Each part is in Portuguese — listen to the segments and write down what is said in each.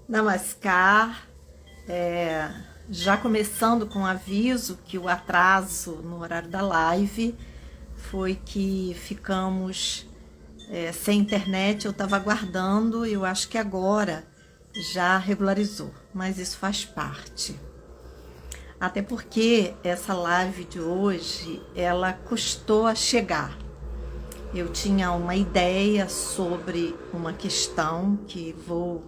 Namaskar. Já começando com aviso que o atraso no horário da live foi que ficamos sem internet. Eu estava aguardando e eu acho que agora já regularizou, mas isso faz parte. Até porque essa live de hoje, ela custou a chegar. Eu tinha uma ideia sobre uma questão que vou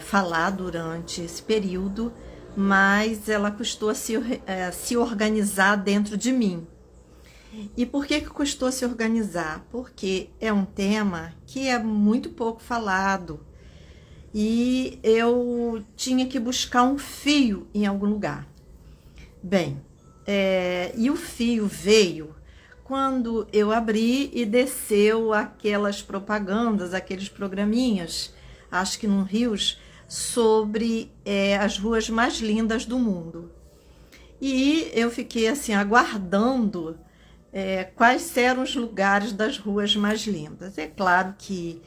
falar durante esse período, mas ela custou a se organizar dentro de mim. E por que custou a se organizar? Porque é um tema que é muito pouco falado e eu tinha que buscar um fio em algum lugar. Bem, e o fio veio quando eu abri e desceu aquelas propagandas, aqueles programinhas, acho que no Rios, sobre as ruas mais lindas do mundo. E eu fiquei assim, aguardando quais eram os lugares das ruas mais lindas. É claro que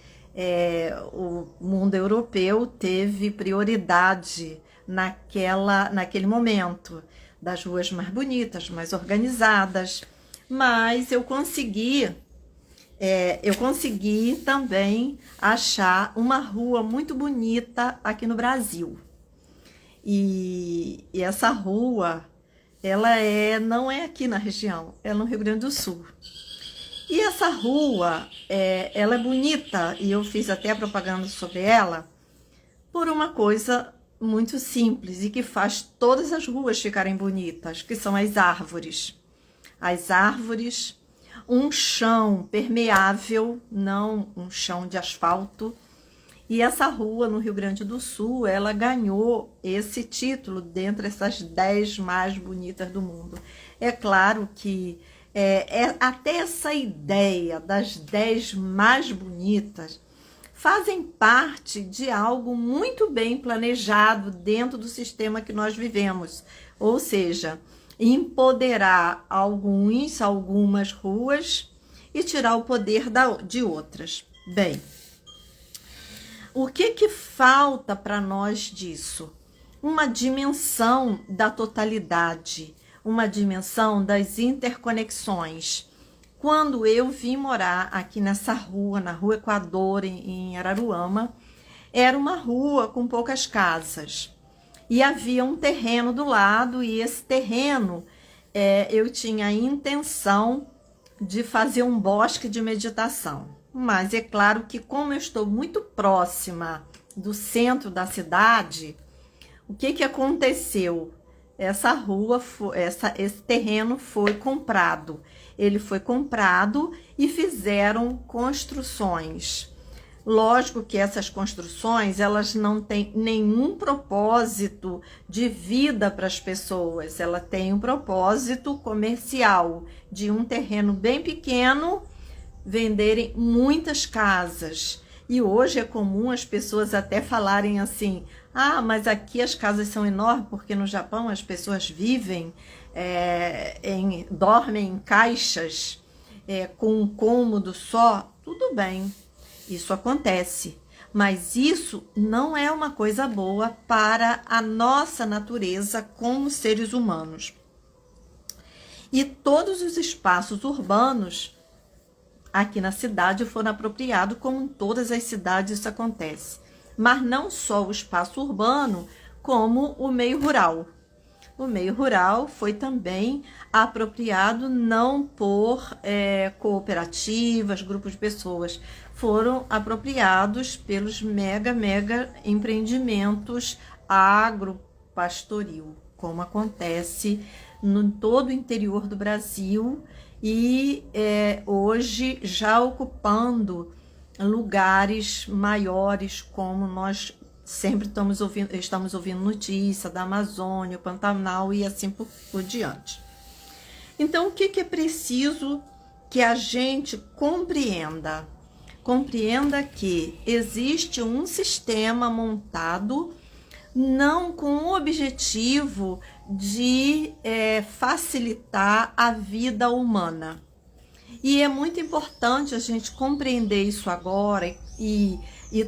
o mundo europeu teve prioridade naquele momento, das ruas mais bonitas, mais organizadas, mas eu consegui também achar uma rua muito bonita aqui no Brasil. E essa rua, ela não é aqui na região, é no Rio Grande do Sul. E essa rua, ela é bonita, e eu fiz até a propaganda sobre ela, por uma coisa muito simples e que faz todas as ruas ficarem bonitas, que são as árvores. As árvores, um chão permeável, não um chão de asfalto. E essa rua no Rio Grande do Sul, ela ganhou esse título dentre essas 10 mais bonitas do mundo. É claro que até essa ideia das 10 mais bonitas fazem parte de algo muito bem planejado dentro do sistema que nós vivemos. Ou seja, empoderar algumas ruas e tirar o poder de outras. Bem, o que falta para nós disso? Uma dimensão da totalidade, uma dimensão das interconexões. Quando eu vim morar aqui nessa rua, na Rua Equador, em Araruama, era uma rua com poucas casas. E havia um terreno do lado, e esse terreno eu tinha a intenção de fazer um bosque de meditação. Mas é claro que, como eu estou muito próxima do centro da cidade, o que aconteceu? Essa rua, esse terreno foi comprado. Ele foi comprado e fizeram construções. Lógico que essas construções, elas não têm nenhum propósito de vida para as pessoas. Ela tem um propósito comercial, de um terreno bem pequeno, venderem muitas casas. E hoje é comum as pessoas até falarem assim: ah, mas aqui as casas são enormes, porque no Japão as pessoas vivem, dormem em caixas, com um cômodo só. Tudo bem, isso acontece, mas isso não é uma coisa boa para a nossa natureza como seres humanos. E todos os espaços urbanos aqui na cidade foram apropriados, como em todas as cidades isso acontece. Mas não só o espaço urbano, como o meio rural. O meio rural foi também apropriado não por cooperativas, grupos de pessoas. Foram apropriados pelos mega empreendimentos agropastoril, como acontece em todo o interior do Brasil e hoje já ocupando lugares maiores, como nós sempre estamos ouvindo notícia da Amazônia, o Pantanal e assim por diante. Então, o que é preciso que a gente compreenda? Compreenda que existe um sistema montado não com o objetivo de facilitar a vida humana. E é muito importante a gente compreender isso agora e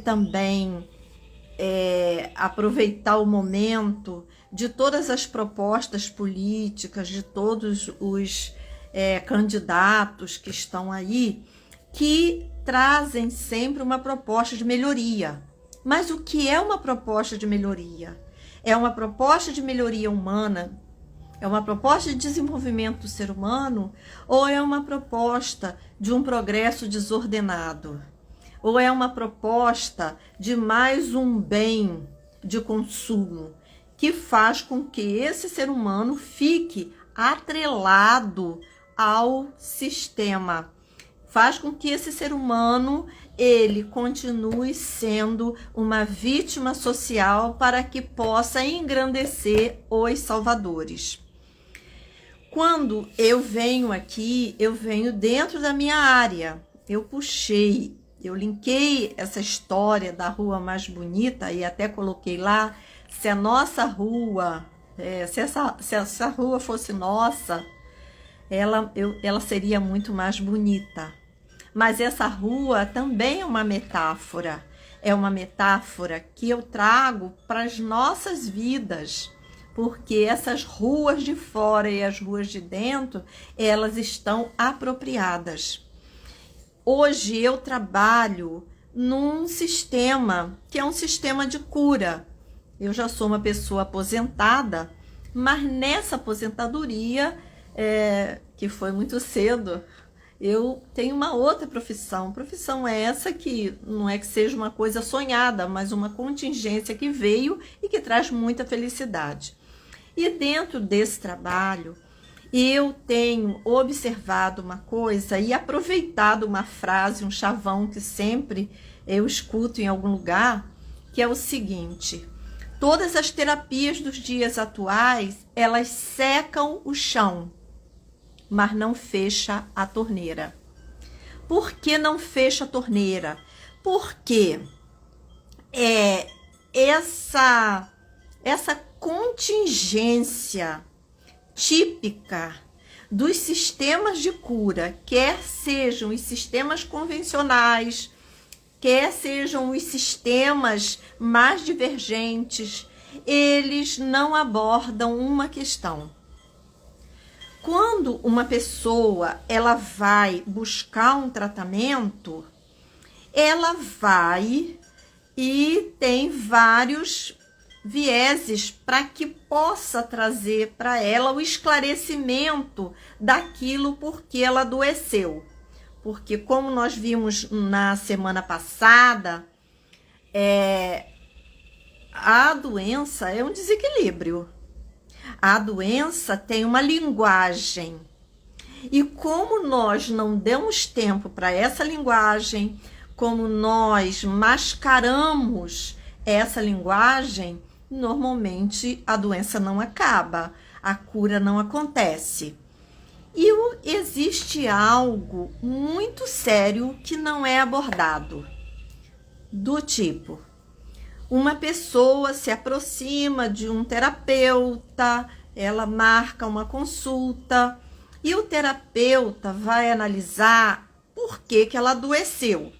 também aproveitar o momento de todas as propostas políticas, de todos os candidatos que estão aí, que trazem sempre uma proposta de melhoria. Mas o que é uma proposta de melhoria? É uma proposta de melhoria humana? É uma proposta de desenvolvimento do ser humano? Ou é uma proposta de um progresso desordenado? Ou é uma proposta de mais um bem de consumo que faz com que esse ser humano fique atrelado ao sistema? Faz com que esse ser humano ele continue sendo uma vítima social para que possa engrandecer os salvadores. Quando eu venho aqui, eu venho dentro da minha área. Eu linkei essa história da rua mais bonita e até coloquei lá, se a nossa rua, se essa rua fosse nossa, ela seria muito mais bonita. Mas essa rua também é uma metáfora que eu trago para as nossas vidas, porque essas ruas de fora e as ruas de dentro, elas estão apropriadas. Hoje eu trabalho num sistema que é um sistema de cura. Eu já sou uma pessoa aposentada, mas nessa aposentadoria, que foi muito cedo, eu tenho uma outra profissão. Profissão é essa que não é que seja uma coisa sonhada, mas uma contingência que veio e que traz muita felicidade. E dentro desse trabalho, eu tenho observado uma coisa e aproveitado uma frase, um chavão que sempre eu escuto em algum lugar, que é o seguinte: todas as terapias dos dias atuais, elas secam o chão, mas não fecha a torneira. Por que não fecha a torneira? Porque essa contingência típica dos sistemas de cura, quer sejam os sistemas convencionais, quer sejam os sistemas mais divergentes, eles não abordam uma questão. Quando uma pessoa ela vai buscar um tratamento, ela vai e tem vários vieses para que possa trazer para ela o esclarecimento daquilo por que ela adoeceu. Porque, como nós vimos na semana passada, a doença é um desequilíbrio. A doença tem uma linguagem. E como nós não demos tempo para essa linguagem, como nós mascaramos essa linguagem, normalmente a doença não acaba, a cura não acontece. E existe algo muito sério que não é abordado. Do tipo, uma pessoa se aproxima de um terapeuta, ela marca uma consulta e o terapeuta vai analisar por que ela adoeceu.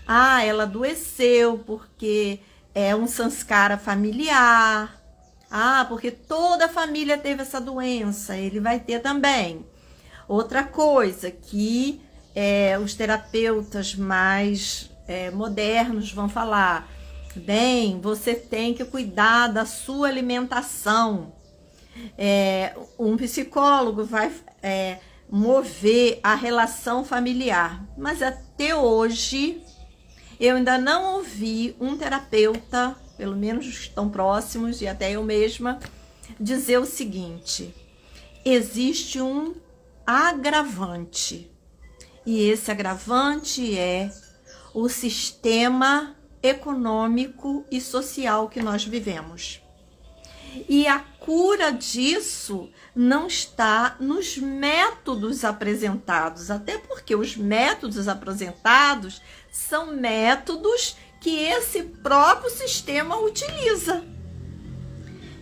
Ela adoeceu porque é um sanskara familiar. Porque toda a família teve essa doença, ele vai ter também. Outra coisa que os terapeutas mais modernos vão falar: bem, você tem que cuidar da sua alimentação. Um psicólogo vai mover a relação familiar. Mas até hoje, eu ainda não ouvi um terapeuta, pelo menos os que estão próximos, e até eu mesma, dizer o seguinte: existe um agravante. E esse agravante é o sistema econômico e social que nós vivemos. E a cura disso não está nos métodos apresentados, até porque os métodos apresentados são métodos que esse próprio sistema utiliza.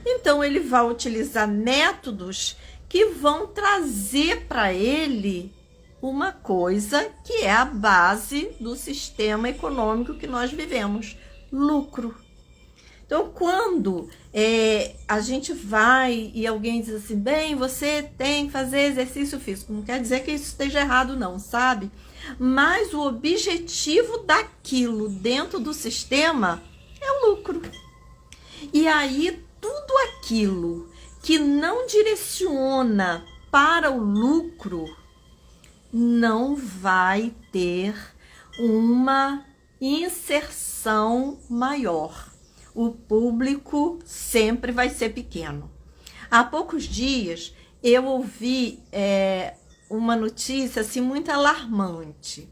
Então, ele vai utilizar métodos que vão trazer para ele uma coisa que é a base do sistema econômico que nós vivemos: lucro. Então, quando a gente vai e alguém diz assim, bem, você tem que fazer exercício físico, não quer dizer que isso esteja errado não, sabe? Mas o objetivo daquilo dentro do sistema é o lucro. E aí, tudo aquilo que não direciona para o lucro não vai ter uma inserção maior. O público sempre vai ser pequeno. Há poucos dias eu ouvi uma notícia assim, muito alarmante.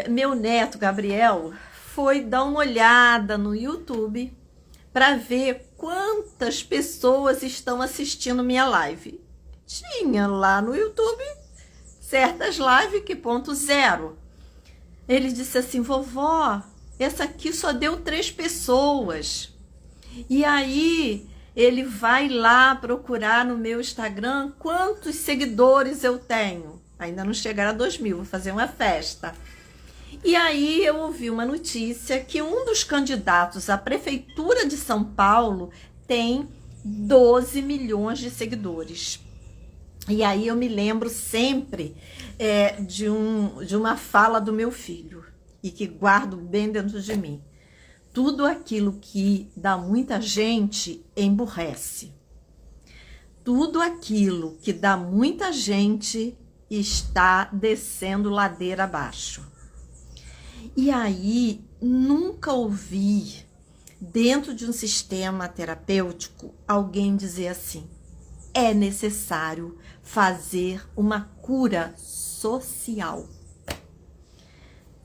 Meu neto Gabriel foi dar uma olhada no YouTube para ver quantas pessoas estão assistindo minha live. Tinha lá no YouTube certas lives que ponto zero. Ele disse assim, vovó, essa aqui só deu 3 pessoas. E aí ele vai lá procurar no meu Instagram quantos seguidores eu tenho. Ainda não chegaram a 2.000, vou fazer uma festa. E aí eu ouvi uma notícia que um dos candidatos à prefeitura de São Paulo tem 12 milhões de seguidores. E aí eu me lembro sempre de uma fala do meu filho, e que guardo bem dentro de mim. Tudo aquilo que dá muita gente emburrece. Tudo aquilo que dá muita gente está descendo ladeira abaixo. E aí nunca ouvi, dentro de um sistema terapêutico, alguém dizer assim, é necessário fazer uma cura social.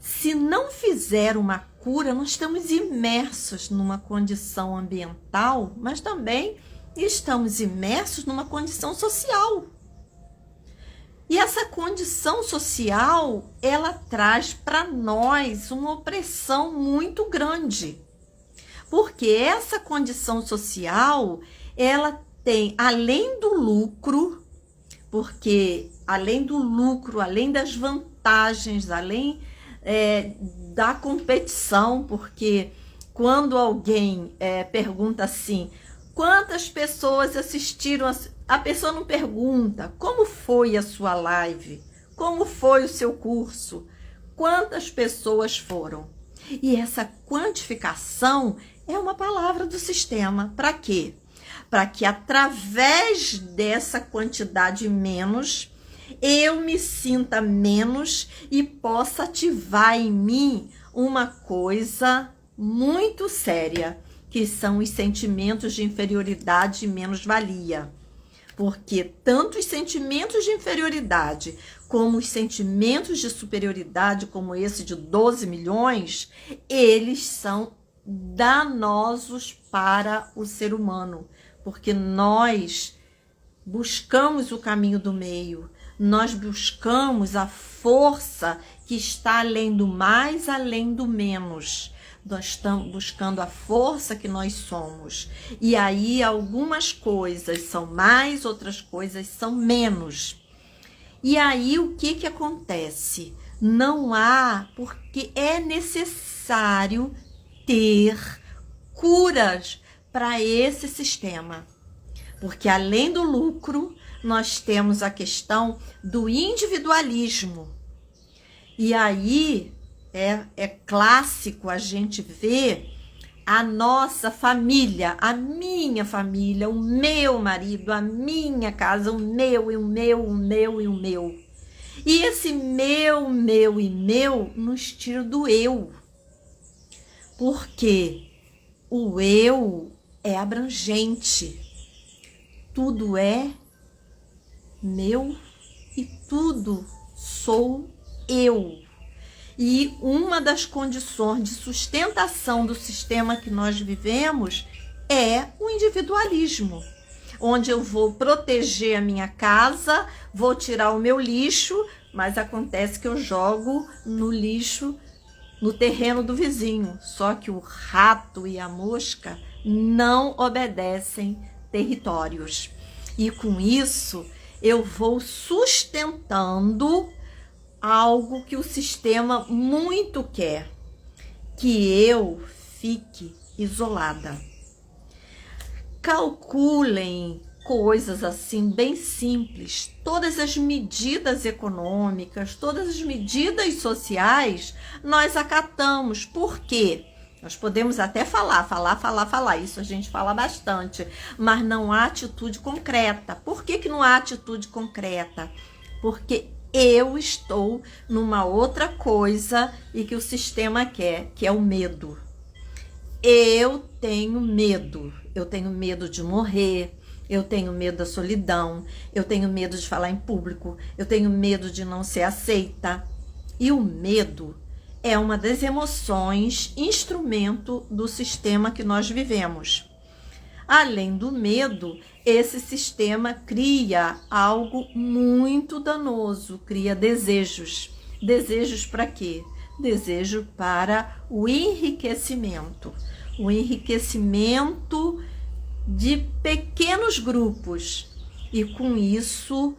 Se não fizer uma cura, nós estamos imersos numa condição ambiental, mas também estamos imersos numa condição social. E essa condição social, ela traz para nós uma opressão muito grande. Porque essa condição social, ela tem, além do lucro, porque além do lucro, além das vantagens, além da competição, porque quando alguém pergunta assim, quantas pessoas assistiram, a pessoa não pergunta como foi a sua live, como foi o seu curso, quantas pessoas foram. E essa quantificação é uma palavra do sistema. Para quê? Para que através dessa quantidade menos, eu me sinta menos e possa ativar em mim uma coisa muito séria, que são os sentimentos de inferioridade e menos-valia. Porque tanto os sentimentos de inferioridade como os sentimentos de superioridade, como esse de 12 milhões, eles são danosos para o ser humano. Porque nós buscamos o caminho do meio, nós buscamos a força que está além do mais, além do menos. Nós estamos buscando a força que nós somos. E aí algumas coisas são mais, outras coisas são menos. E aí o que acontece? Não há, porque é necessário ter curas para esse sistema. Porque além do lucro, nós temos a questão do individualismo. E aí é clássico a gente ver a nossa família, a minha família, o meu marido, a minha casa, o meu e o meu, o meu e o meu. E esse meu e meu nos tira do eu. Porque o eu é abrangente. Tudo é meu e tudo sou eu. E uma das condições de sustentação do sistema que nós vivemos é o individualismo, onde eu vou proteger a minha casa, vou tirar o meu lixo, mas acontece que eu jogo no lixo no terreno do vizinho. Só que o rato e a mosca não obedecem territórios. E com isso eu vou sustentando algo que o sistema muito quer, que eu fique isolada. Calculem coisas assim bem simples. Todas as medidas econômicas, todas as medidas sociais, nós acatamos. Por quê? Nós podemos até falar. Isso a gente fala bastante. Mas não há atitude concreta. Por que não há atitude concreta? Porque eu estou numa outra coisa e que o sistema quer, que é o medo. Eu tenho medo de morrer, eu tenho medo da solidão, eu tenho medo de falar em público, eu tenho medo de não ser aceita. E o medo é uma das emoções, instrumento do sistema que nós vivemos. Além do medo, esse sistema cria algo muito danoso, cria desejos. Desejos para quê? Desejo para o enriquecimento de pequenos grupos e com isso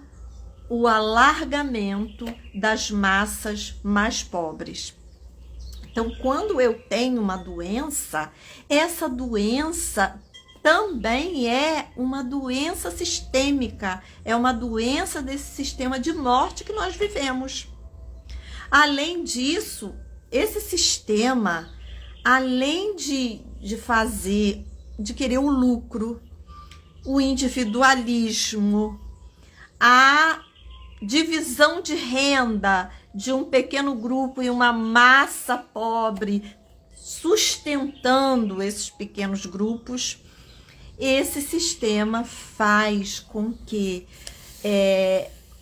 o alargamento das massas mais pobres. Então, quando eu tenho uma doença, essa doença também é uma doença sistêmica, é uma doença desse sistema de morte que nós vivemos. Além disso, esse sistema, além de querer o lucro, o individualismo, a divisão de renda de um pequeno grupo e uma massa pobre, sustentando esses pequenos grupos, esse sistema faz com que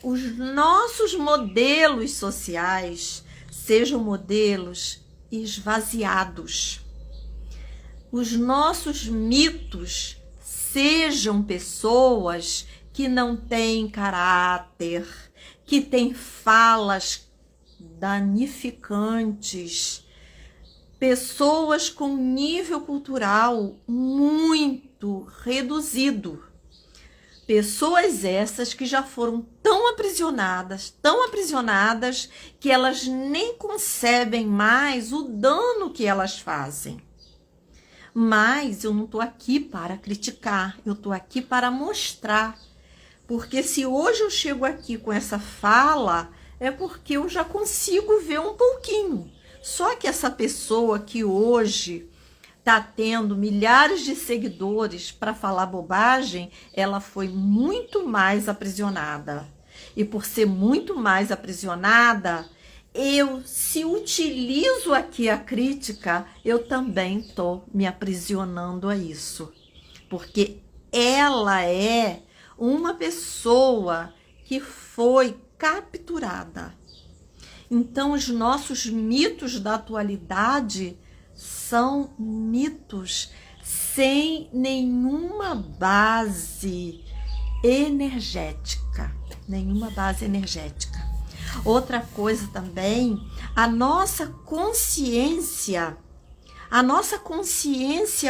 os nossos modelos sociais sejam modelos esvaziados. Os nossos mitos sejam pessoas que não têm caráter, que têm falas danificantes, pessoas com nível cultural muito reduzido. Pessoas essas que já foram tão aprisionadas, que elas nem concebem mais o dano que elas fazem. Mas eu não estou aqui para criticar, eu estou aqui para mostrar. Porque se hoje eu chego aqui com essa fala, é porque eu já consigo ver um pouquinho. Só que essa pessoa que hoje está tendo milhares de seguidores para falar bobagem, ela foi muito mais aprisionada. E por ser muito mais aprisionada, se utilizo aqui a crítica, eu também estou me aprisionando a isso. Porque ela é uma pessoa que foi capturada. Então, os nossos mitos da atualidade são mitos sem nenhuma base energética. Outra coisa também, a nossa consciência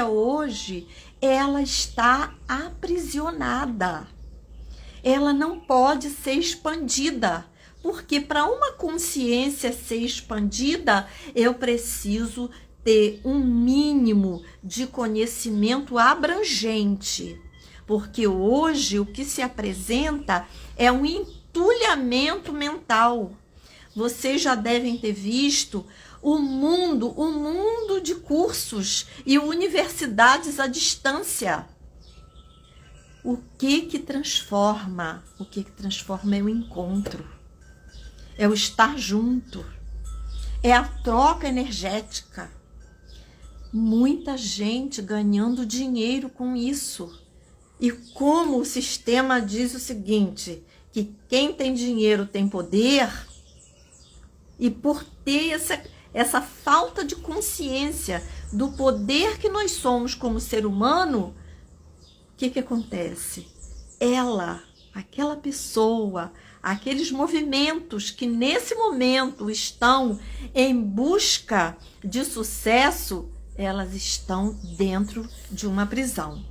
hoje, ela está aprisionada. Ela não pode ser expandida. Porque para uma consciência ser expandida, eu preciso ter um mínimo de conhecimento abrangente. Porque hoje o que se apresenta é um entulhamento mental. Vocês já devem ter visto o mundo de cursos e universidades à distância. O que transforma? O que transforma é o encontro. É o estar junto, é a troca energética. Muita gente ganhando dinheiro com isso. E como o sistema diz o seguinte, que quem tem dinheiro tem poder, e por ter essa falta de consciência do poder que nós somos como ser humano, o que acontece? Aquela pessoa, aqueles movimentos que nesse momento estão em busca de sucesso, elas estão dentro de uma prisão.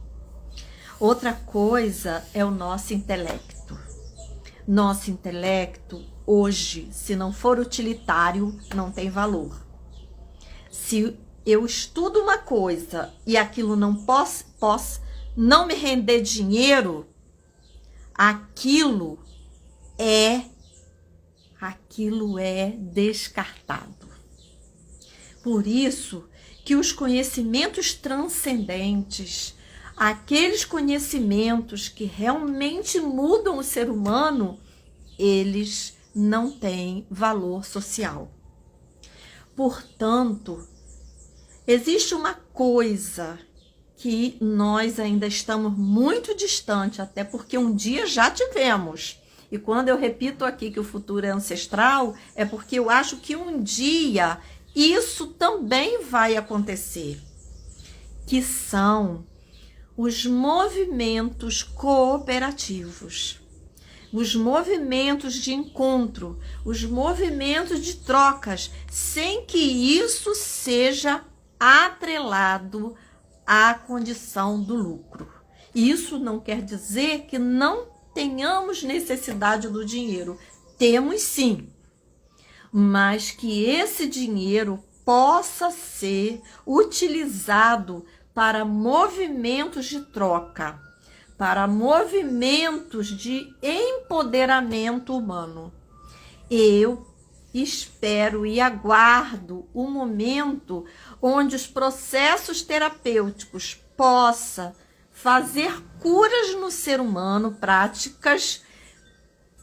Outra coisa é o nosso intelecto. Nosso intelecto, hoje, se não for utilitário, não tem valor. Se eu estudo uma coisa e aquilo não posso não me render dinheiro, aquilo é descartado. Por isso que os conhecimentos transcendentes, aqueles conhecimentos que realmente mudam o ser humano, eles não têm valor social. Portanto, existe uma coisa que nós ainda estamos muito distante, até porque um dia já tivemos. E quando eu repito aqui que o futuro é ancestral, é porque eu acho que um dia isso também vai acontecer, que são os movimentos cooperativos, os movimentos de encontro, os movimentos de trocas, sem que isso seja atrelado à condição do lucro. Isso não quer dizer que não tenhamos necessidade do dinheiro. Temos sim, mas que esse dinheiro possa ser utilizado para movimentos de troca, para movimentos de empoderamento humano. Eu espero e aguardo o momento onde os processos terapêuticos possam fazer curas no ser humano, práticas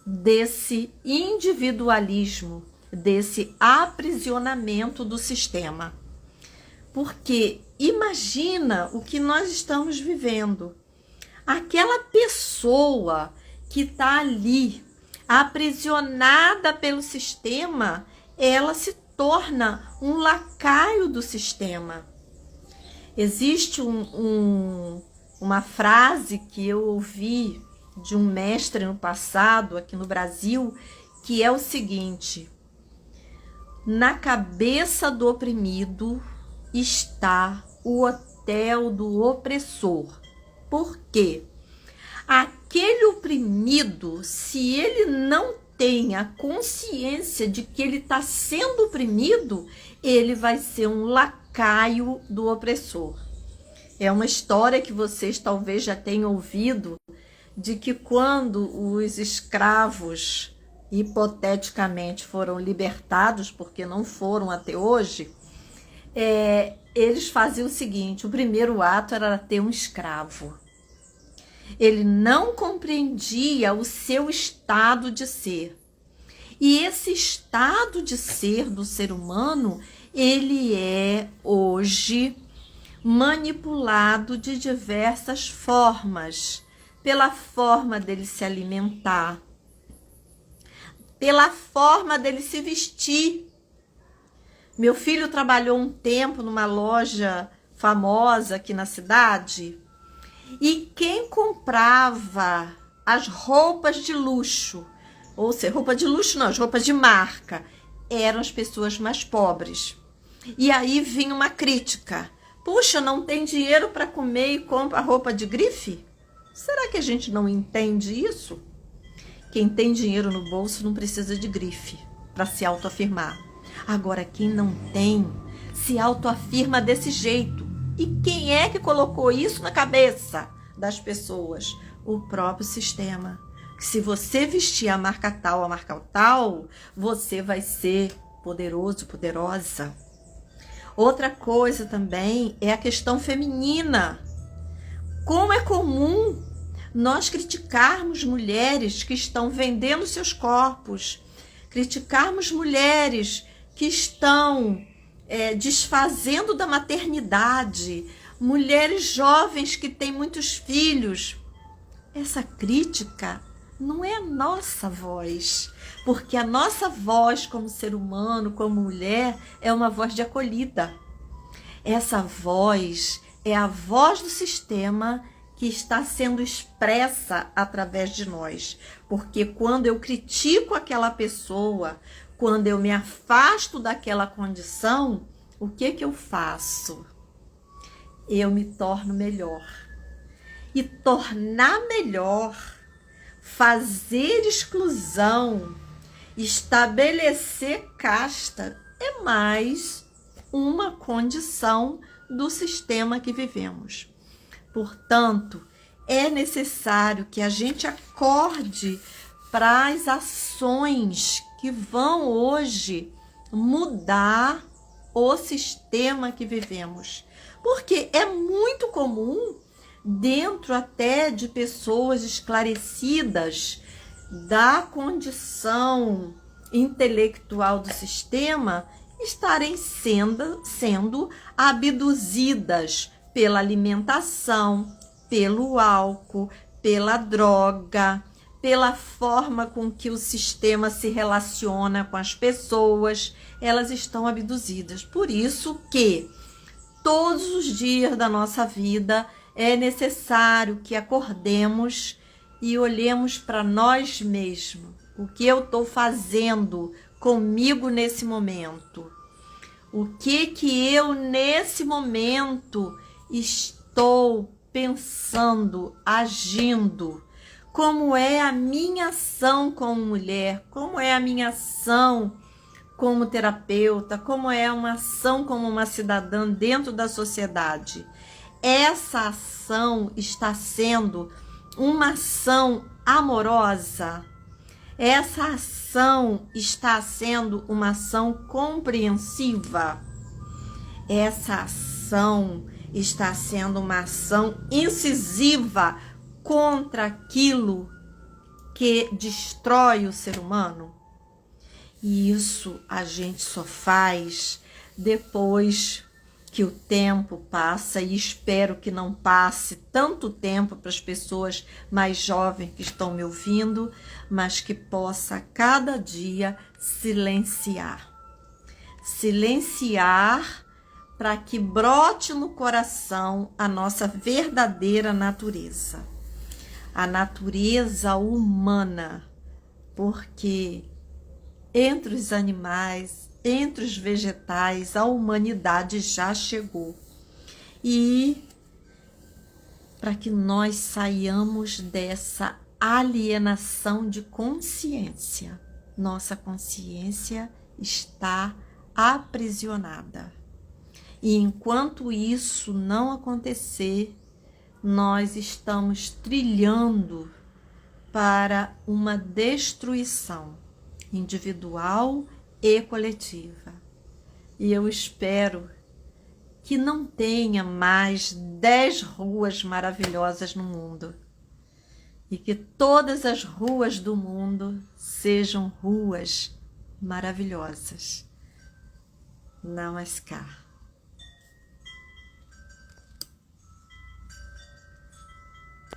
desse individualismo, desse aprisionamento do sistema. Porque imagina o que nós estamos vivendo. Aquela pessoa que está ali, aprisionada pelo sistema, ela se torna um lacaio do sistema. Existe uma frase que eu ouvi de um mestre no passado, aqui no Brasil, que é o seguinte: na cabeça do oprimido está o hotel do opressor. Por quê? Aquele oprimido, se ele não tem a consciência de que ele está sendo oprimido, ele vai ser um lacaio do opressor. É uma história que vocês talvez já tenham ouvido, de que quando os escravos, hipoteticamente, foram libertados, porque não foram até hoje, eles faziam o seguinte: o primeiro ato era ter um escravo. Ele não compreendia o seu estado de ser. E esse estado de ser do ser humano, ele é hoje manipulado de diversas formas. Pela forma dele se alimentar, pela forma dele se vestir. Meu filho trabalhou um tempo numa loja famosa aqui na cidade, e quem comprava as roupas de luxo, ou seja, roupa de luxo não, as roupas de marca, eram as pessoas mais pobres. E aí vinha uma crítica: puxa, não tem dinheiro para comer e compra roupa de grife? Será que a gente não entende isso? Quem tem dinheiro no bolso não precisa de grife para se autoafirmar. Agora, quem não tem, se autoafirma desse jeito. E quem é que colocou isso na cabeça das pessoas? O próprio sistema. Se você vestir a marca tal, você vai ser poderoso, poderosa. Outra coisa também é a questão feminina. Como é comum nós criticarmos mulheres que estão vendendo seus corpos, criticarmos mulheres que estão desfazendo da maternidade, mulheres jovens que têm muitos filhos. Essa crítica não é a nossa voz, porque a nossa voz como ser humano, como mulher, é uma voz de acolhida. Essa voz é a voz do sistema que está sendo expressa através de nós. Porque quando eu critico aquela pessoa, quando eu me afasto daquela condição, o que eu faço? Eu me torno melhor. E tornar melhor, fazer exclusão, estabelecer casta, é mais uma condição do sistema que vivemos. Portanto, é necessário que a gente acorde para as ações que vão hoje mudar o sistema que vivemos. Porque é muito comum, dentro até de pessoas esclarecidas da condição intelectual do sistema, estarem sendo abduzidas pela alimentação, pelo álcool, pela droga, pela forma com que o sistema se relaciona com as pessoas. Elas estão abduzidas. Por isso que todos os dias da nossa vida é necessário que acordemos e olhemos para nós mesmos. O que eu estou fazendo comigo nesse momento? O que eu nesse momento estou pensando, agindo? Como é a minha ação como mulher? Como é a minha ação como terapeuta? Como é uma ação como uma cidadã dentro da sociedade? Essa ação está sendo uma ação amorosa? Essa ação está sendo uma ação compreensiva? Essa ação está sendo uma ação incisiva contra aquilo que destrói o ser humano? E isso a gente só faz depois que o tempo passa, e espero que não passe tanto tempo para as pessoas mais jovens que estão me ouvindo, mas que possa cada dia silenciar. Silenciar para que brote no coração a nossa verdadeira natureza. A natureza humana, porque entre os animais, entre os vegetais, a humanidade já chegou. E para que nós saiamos dessa alienação de consciência, nossa consciência está aprisionada. E enquanto isso não acontecer, nós estamos trilhando para uma destruição individual e coletiva. E eu espero que não tenha mais 10 ruas maravilhosas no mundo, e que todas as ruas do mundo sejam ruas maravilhosas. Namaskar.